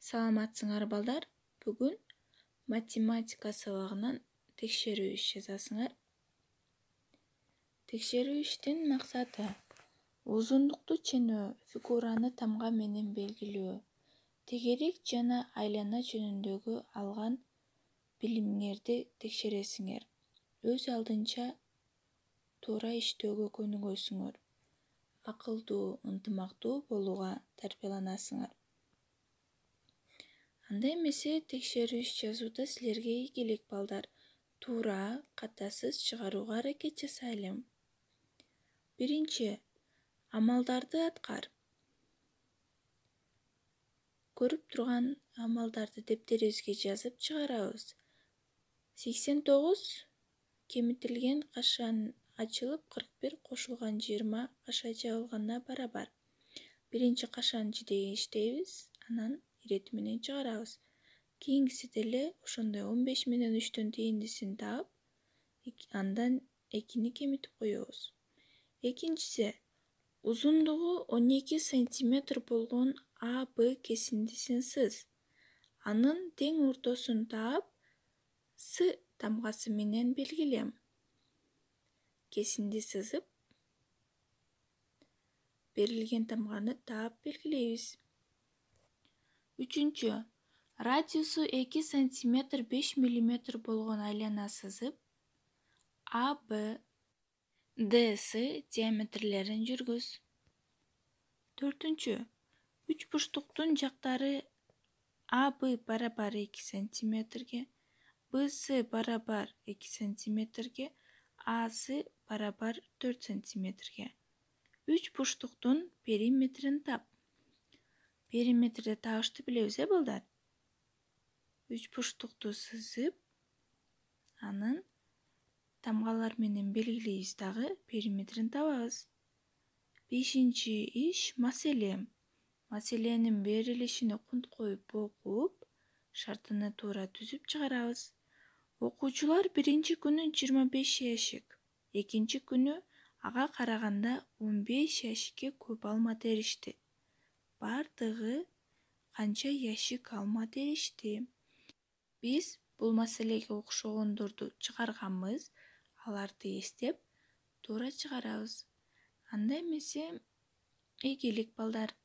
Саламатсыңар балдар. Бүгін математика сабағынан текшерүү иш жазасыңар. Текшерүү иштин максаты узундукту ченөө, фигураны тамга менен белгилөө, тегерек жана айлана жөнүндөгү алган билимиңерди текшересиңер. Өз алдынча туура иштөөгө көнүгөсүңөр. Акылдуу, ынтымактуу болууга тарбияланасыңар. Андай эмесе текшерүү иш жазууда силерге ийгилик балдар. Туура, катасыз чыгарууга аракет жасайлы. Биринчи, амалдарды аткар. Көрүп турган амалдарды дептерибизге жазып чыгарабыз. 89 кемитилген кашан ачылып 41 кошулган 20 каша жабылганына барабар. Биринчи кашанчы деген иштейбиз, анан ирети менен чыгарабыз. Кийинкиси деле ошондой 15 менен 3төн тээндисин таап, андан 2-ни кемитип коебуз. Экинчиси, узундугу 12 сантиметр болгон АБ кесиндисин сыз. Анын тең ортосун таап, С тамгасы менен белгиле. Кесинди сызып, берилген тамганы таап белгилейбиз. Үчүнчү, радиусу 2 сантиметр 5 миллиметр болгон айлана сызып, АБ, ДС диаметрлерин жүргүз. Төртүнчү, үч бурчтуктун жактары АБ барабар 2 сантиметрге, БС барабар 2 сантиметрге, АС барабар 4 сантиметрге. Үч бурчтуктун периметрин тап. Периметрди табышты билебиз, балдар? Үч бурчтукту сызып, анын тамгалар менен белгилейбиз дагы, периметрин табабыз. Бешинчи иш маселе. Маселенин берилишине кунт коюп окуп, шартыны туура түзүп чыгарабыз. Окуучулар биринчи күнү 25 яшик, экинчи күнү ага караганда 15 яшикке көп алма теришти. Бардыгы канча яшик алма теришти. Биз бул маселеге окшогондорду чыгарганбыз, аларды эстеп, туура чыгарабыз. Андай эмесе, ийгилик балдар.